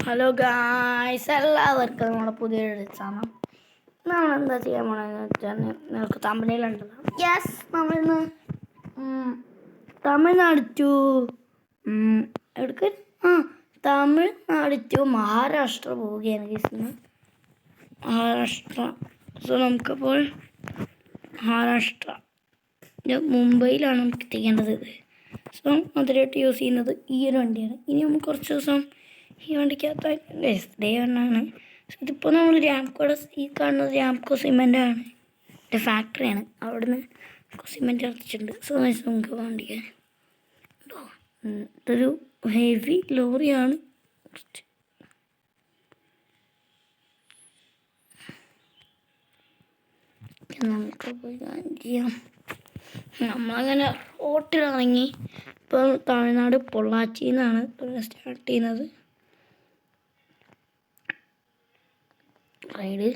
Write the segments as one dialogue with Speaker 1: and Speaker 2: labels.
Speaker 1: Hello guys, എല്ലാവർക്കും നമ്മുടെ പുതിയൊരു എക്സാമാണ്. നമ്മളെന്താ ചെയ്യാൻ പോണെന്ന് വെച്ചാൽ നിങ്ങൾക്ക് തമിഴിലുണ്ടല്ലോ. യെസ്, നമ്മളിന്ന് തമിഴ്നാട് ടു എടുക്ക തമിഴ്നാട് ടു മഹാരാഷ്ട്ര പോവുകയാണ് ഗീസിന്. മഹാരാഷ്ട്ര. സോ നമുക്കിപ്പോൾ മഹാരാഷ്ട്ര മുംബൈയിലാണ് നമുക്ക് എത്തിക്കേണ്ടത്. സോ അതിലായിട്ട് യൂസ് ചെയ്യുന്നത് ഈ ഒരു വണ്ടിയാണ്. ഇനി നമുക്ക് കുറച്ച് ദിവസം ഈ വണ്ടിക്കകത്ത് ഡേ വണ്ണാണ്. ഇതിപ്പോൾ നമ്മൾ രാംകോടെ ഈ കാണുന്നത് രാംകോ സിമെൻ്റാണ്, എൻ്റെ ഫാക്ടറിയാണ്. അവിടുന്ന് സിമെൻറ്റ് ഇറച്ചിട്ടുണ്ട്. സോ നമുക്ക് വണ്ടിക്ക് ഇതൊരു ഹെവി ലോറിയാണ്. നമുക്ക് പോയി ചെയ്യാം. നമ്മളങ്ങനെ റോട്ടിലിറങ്ങി. ഇപ്പോൾ തമിഴ്നാട് പൊള്ളാച്ചിയിൽ നിന്നാണ് സ്റ്റാർട്ട് ചെയ്യുന്നത് റൈഡ്.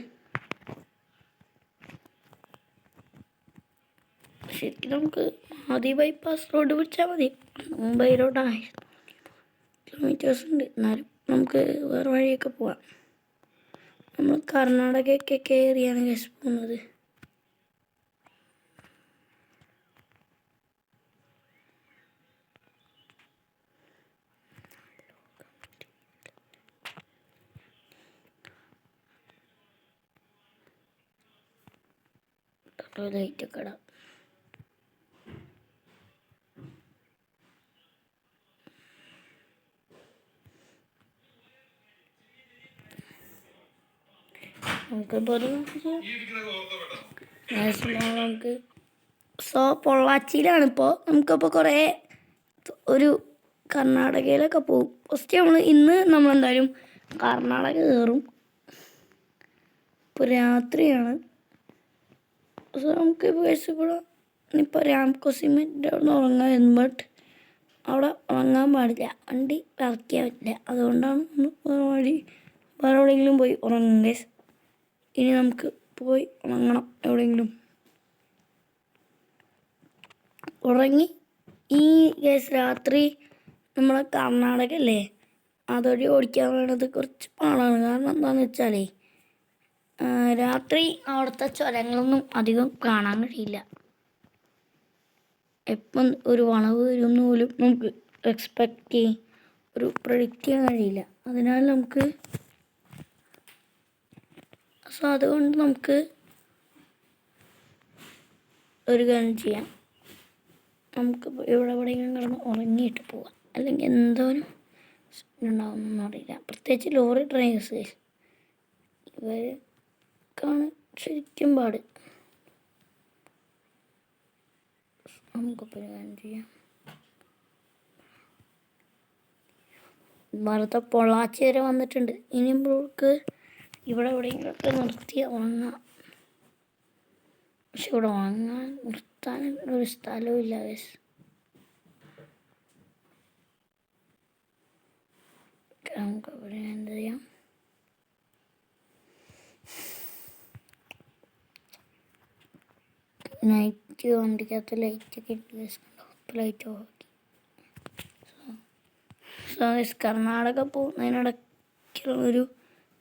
Speaker 1: ശരിക്കും നമുക്ക് ആദ്യ ബൈപ്പാസ് റോഡ് പിടിച്ചാൽ മതി. മുംബൈ റോഡ് 1000 കിലോമീറ്റേഴ്സ് ഉണ്ട്. എന്നാലും നമുക്ക് വേറെ വഴിയൊക്കെ പോവാം. നമ്മൾ കർണാടകയൊക്കെ കയറിയാണ് ഗസ് പോകുന്നത്. ലൈറ്റൊക്കെ ഇടാം. നമുക്ക് പൊള്ളാച്ചിയിലാണ് ഇപ്പോൾ. നമുക്കപ്പോൾ കുറേ ഒരു കർണാടകയിലൊക്കെ പോകും. ഫസ്റ്റ് ഇന്ന് നമ്മളെന്തായാലും കർണാടക കയറും. ഇപ്പോൾ രാത്രിയാണ്. സോ നമുക്ക് ഇപ്പോൾ രാംകോ സിമെൻ്റ് അവിടെ നിന്ന് ഉറങ്ങാൻ, ബട്ട് അവിടെ ഉറങ്ങാൻ പാടില്ല, വണ്ടി ഇറക്കിയാൽ പറ്റില്ല. അതുകൊണ്ടാണ് നമ്മൾ വേറെ എവിടെയെങ്കിലും പോയി ഉറങ്ങും ഗൈസ്. ഇനി നമുക്ക് പോയി ഉറങ്ങണം എവിടെയെങ്കിലും. ഉറങ്ങി ഈ ഗൈസ് രാത്രി നമ്മളെ കർണാടക അല്ലേ, അതുവഴി ഓടിക്കാൻ വേണ്ടത് കുറച്ച് പാടാണ്. കാരണം എന്താണെന്ന് വെച്ചാലേ രാത്രി അവിടുത്തെ ചുരങ്ങളൊന്നും അധികം കാണാൻ കഴിയില്ല. എപ്പം ഒരു വളവ് വരുമെന്ന് പോലും നമുക്ക് പ്രഡിക്റ്റ് ചെയ്യാൻ കഴിയില്ല. അതിനാൽ നമുക്ക് അതുകൊണ്ട് നമുക്ക് ഒരു കാര്യം ചെയ്യാം. നമുക്ക് എവിടെയെങ്കിലും കിടന്ന് ഉറങ്ങിയിട്ട് പോവാം. അല്ലെങ്കിൽ എന്തോരം ഉണ്ടാവുമെന്നൊന്നും അറിയില്ല. പ്രത്യേകിച്ച് ലോറി ഡ്രൈവേഴ്സ്, ഇവർക്കാണ് ശരിക്കും പാട്. നമുക്കിപ്പോൾ ഒരു കാര്യം ചെയ്യാം. ഭാരത പൊള്ളാച്ചി വരെ വന്നിട്ടുണ്ട്. ഇനി നമുക്ക് ഇവിടെ എവിടെയെങ്കിലുമൊക്കെ നിർത്തി ഉറങ്ങാം. പക്ഷെ ഇവിടെ ഉറങ്ങാൻ നിർത്താൻ ഒരു സ്ഥലവും ഇല്ല ഗൈസ്. നമുക്ക് ഇവിടെ എന്ത് ചെയ്യാം. നൈറ്റ് വണ്ടിക്കകത്ത് ലൈറ്റൊക്കെ ഇട്ട് ലൈറ്റ് ഓഫ് ആക്കി. സോ കർണാടക പോകുന്നതിനിടയ്ക്കുള്ള ഒരു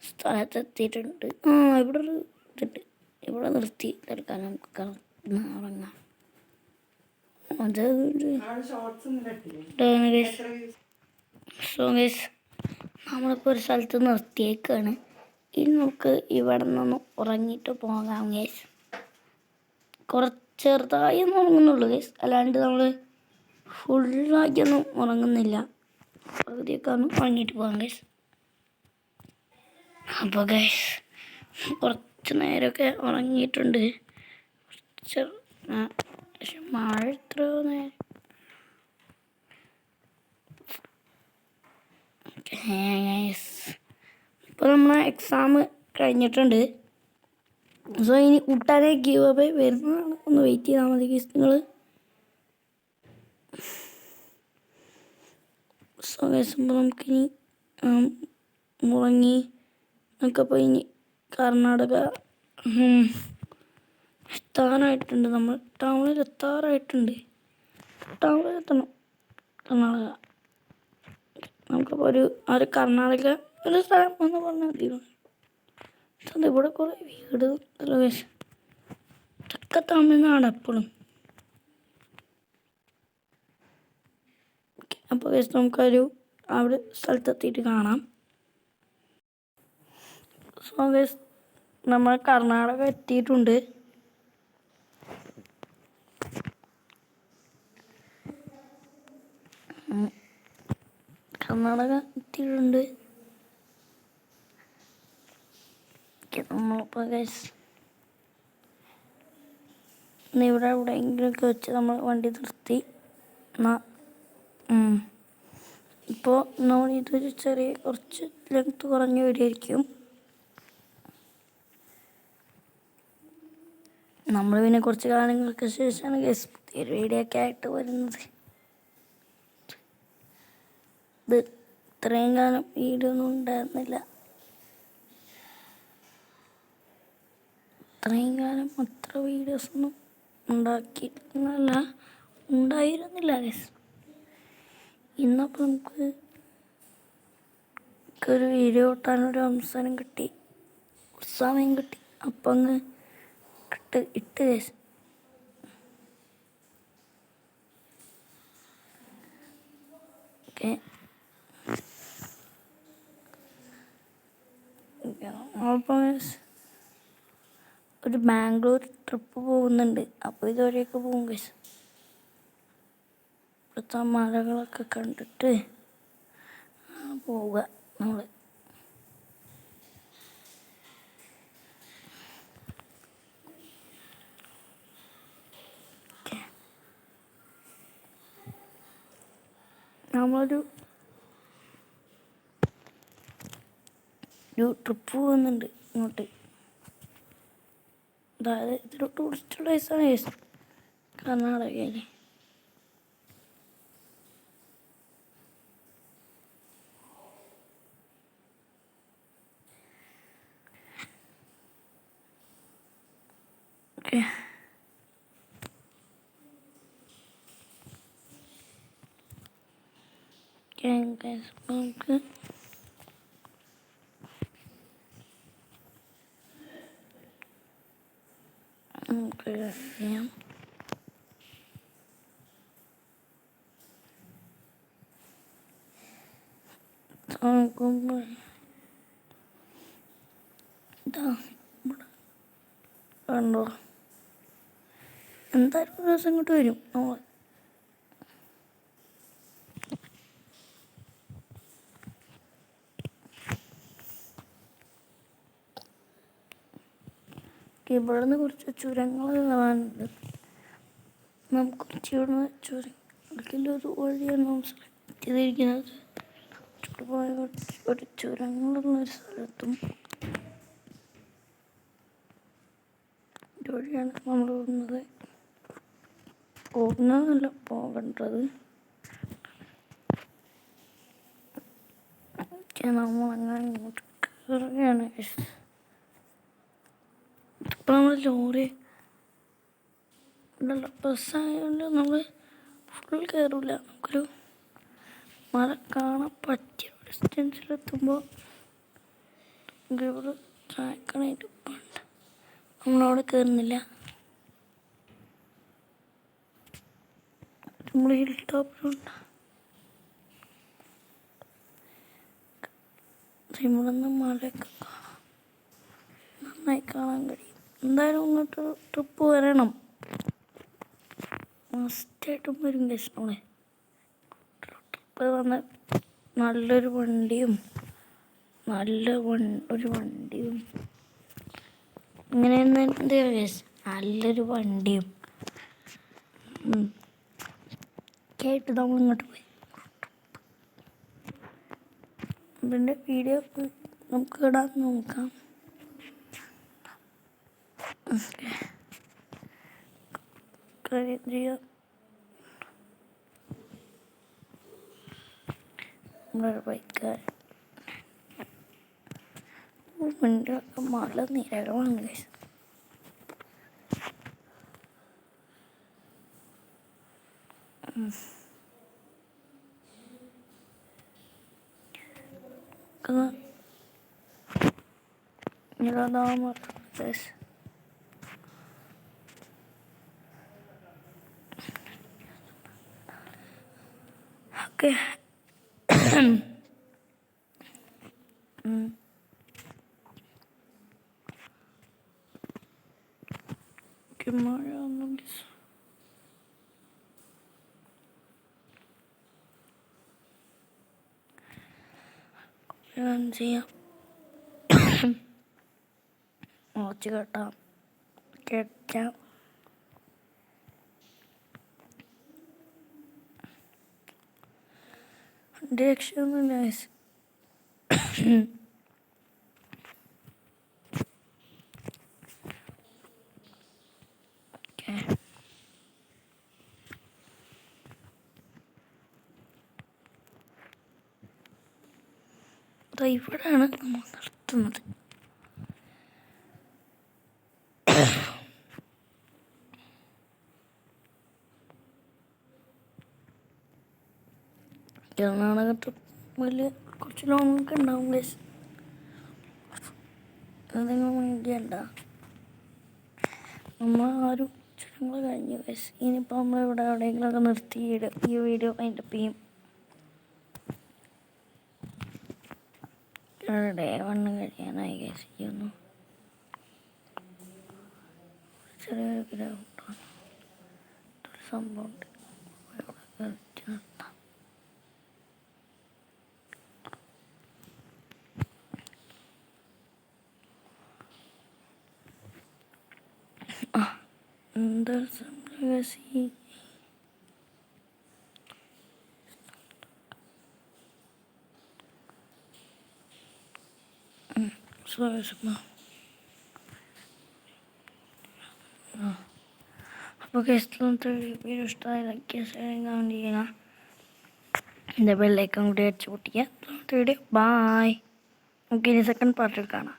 Speaker 1: സ്ഥലത്തെത്തിയിട്ടുണ്ട്. ഇവിടെ ഒരു ഇതുണ്ട്. ഇവിടെ നിർത്തി എടുക്കാൻ നമുക്ക് ഉറങ്ങാം. അത് സോ ഗൈസ് നമ്മളിപ്പോൾ ഒരു സ്ഥലത്ത് നിർത്തിയേക്കാണ്. ഇനി നമുക്ക് ഇവിടെ നിന്ന് ഉറങ്ങിയിട്ട് പോകാം ഗൈസ്. ചെറുതായി ഒന്നും ഉറങ്ങുന്നുള്ളൂ ഗൈസ്, അല്ലാണ്ട് നമ്മൾ ഫുള്ളായിട്ടൊന്നും ഉറങ്ങുന്നില്ല. പകുതിയൊക്കെയാണ് ഉറങ്ങിയിട്ട് പോകാം ഗൈസ്. അപ്പോൾ ഗൈസ് കുറച്ച് നേരമൊക്കെ ഉറങ്ങിയിട്ടുണ്ട്. പക്ഷെ മഴ എത്രയോ നേരം ഇപ്പോൾ നമ്മളെ എക്സാം കഴിഞ്ഞിട്ടുണ്ട്. സോ ഇനി കൂട്ടാനെ ഗീവ് അവേ വരുന്നതാണ്. ഒന്ന് വെയിറ്റ് ചെയ്താൽ മതി ഗൈസ് നിങ്ങൾ. സോ ഗൈസ് ഇപ്പോൾ നമുക്കിനി മുറങ്ങി നമുക്കപ്പോൾ ഇനി കർണാടക എത്താറായിട്ടുണ്ട്. നമ്മൾ ടൗണിലെത്താറായിട്ടുണ്ട്. ടൗണിലെത്തണം കർണാടക. നമുക്കപ്പോൾ ഒരു കർണാടക ഒരു സ്ഥലം എന്ന് പറഞ്ഞാൽ മതി. ഇവിടെ കുറേ വീട് ഇതൊക്കെ തമിഴ്നാട് എപ്പോഴും. അപ്പോൾ നമുക്കൊരു അവിടെ സ്ഥലത്തെത്തിയിട്ട് കാണാം. സോ നമ്മൾ കർണാടക എത്തിയിട്ടുണ്ട്. കർണാടക എത്തിയിട്ടുണ്ട്. നമ്മളിപ്പോൾ ഇവിടെ എവിടെയെങ്കിലുമൊക്കെ വെച്ച് നമ്മൾ വണ്ടി നിർത്തി. ഇപ്പോൾ നമ്മൾ ഇതൊരു ചെറിയ കുറച്ച് ലെങ്ത് കുറഞ്ഞ വീടായിരിക്കും. നമ്മൾ പിന്നെ കുറച്ച് കാലങ്ങൾക്ക് ശേഷമാണ് പുതിയൊരു വീഡിയോ ഒക്കെ ആയിട്ട് വരുന്നത്. ഇത് ഇത്രയും കാലം വീഡിയോ ഒന്നും ഉണ്ടായിരുന്നില്ല. ഇത്രയും കാലം അത്ര വീഡിയോസൊന്നും ഉണ്ടായിരുന്നില്ല ഗൈസ്. ഇന്നപ്പോൾ നമുക്ക് ഒരു വീഡിയോ ഇട്ടാനൊരു അവസരം കിട്ടി, സമയം കിട്ടി. അപ്പം അങ്ങ് ഇട്ട് ഗൈസ്. ഓക്കെ, അപ്പോൾ ഒരു ബാംഗ്ലൂർ ട്രിപ്പ് പോകുന്നുണ്ട്. അപ്പോൾ ഇതുവരെയൊക്കെ പോകും ഗൈസ്. ഇപ്പോഴത്തെ മലകളൊക്കെ കണ്ടിട്ട് പോവുക നമ്മൾ. നമ്മളൊരു ട്രിപ്പ് പോകുന്നുണ്ട് ഇങ്ങോട്ട്. അതായത് ഇതൊരു ടൂറിസ്റ്റ് പ്ലേസാണ് ഗൈസ് കർണാടകയിൽ. ഓക്കെ, നമുക്ക് ചെയ്യാം. കണ്ടോ, എന്തായാലും ഒരു ദിവസം ഇങ്ങോട്ട് വരും നമ്മൾ. ഇവിടെ നിന്ന് കുറച്ച് ചുരങ്ങൾ കാണാനുണ്ട്. നമുക്ക് കുറച്ച് ഇവിടുന്ന് ചുരത്തിൻ്റെ ഒരു വഴിയാണ് നമ്മൾ സെലക്ട് ചെയ്തിരിക്കുന്നത്. ചുറ്റുപോയ ഒരു ചുരങ്ങളുള്ളൊരു സ്ഥലത്തും ഇതുവഴിയാണ് നമ്മൾ പോകുന്നതല്ല പോകേണ്ടത്. നമ്മളങ്ങനെ ഇങ്ങോട്ട് കയറുകയാണ്. ഇപ്പോൾ നമ്മൾ ലോറി ബസ്സായതുകൊണ്ട് നമ്മൾ ഫുൾ കയറില്ല. നമുക്കൊരു മല കാണാൻ പറ്റിയ ഡിസ്റ്റൻസിലെത്തുമ്പോൾ ഇവിടെ ചായക്കണായിട്ട് ഉണ്ട്. നമ്മളവിടെ കയറുന്നില്ല. നമ്മൾ ഹിൽ ടോപ്പിലുണ്ട്. ഇവിടെ നിന്ന് മലയൊക്കെ കാണാം, നന്നായി കാണാൻ കഴിയും. എന്തായാലും ഇങ്ങോട്ട് ട്രിപ്പ് വരണം, മസ്റ്റായിട്ടും വരും ഗൈസ്. നമ്മളെ ട്രിപ്പ് വന്ന് നല്ലൊരു വണ്ടിയും ഇങ്ങനെയൊന്നും എന്താ ഗൈസ്, നല്ലൊരു വണ്ടിയും കേട്ട് നമ്മൾ ഇങ്ങോട്ട് പോയി. ഇതിൻ്റെ വീഡിയോ നമുക്ക് ഇടാൻ നോക്കാം. ചെയ്യാം. നമ്മളൊരു ബൈക്കാരൻ വണ്ടിയൊക്കെ മല നിരകളാണ് ഗൈസ്. നടക്കുന്ന ഓക്കെ. മഴ ഒന്നും ചെയ്യാം. ഓച്ച് കേട്ടാം രക്ഷയൊന്നുമില്ല. ഇവിടെയാണ് നമ്മൾ നിർത്തുന്നത്. കർണാടകത്തിൽ വലിയ കുറച്ച് ലോങ്ങൊക്കെ ഉണ്ടാവും ഗൈസ്. അതെങ്കിലും വേണ്ടിയല്ല നമ്മൾ ആ ഒരു ചടങ്ങ് കഴിഞ്ഞു ഗൈസ്. ഇനിയിപ്പോൾ നമ്മളിവിടെ എവിടെയെങ്കിലുമൊക്കെ നിർത്തിയിട്ട് ഈ വീഡിയോ വൈൻഡപ്പ് ചെയ്യും. ഡേ 1 കഴിയാനായി ഗൈസ്. ചെയ്യുന്നു ചെറിയൊരു ഗ്രൗണ്ടാണ്, ഒരു സംഭവമുണ്ട്. നിർത്താം. എന്താ അപ്പോൾ കേസിലത്തെ വീഡിയോ ഇഷ്ടമായി ലൈക്ക് ചെയ്യുക, കമൻറ്റ് ചെയ്യുക, എൻ്റെ ബെല്ലൈക്കൺ കൂടി അടിച്ചു പൊട്ടിക്കുക. Video bye. നമുക്ക് ഇനി സെക്കൻഡ് പാർട്ടിൽ കാണാം.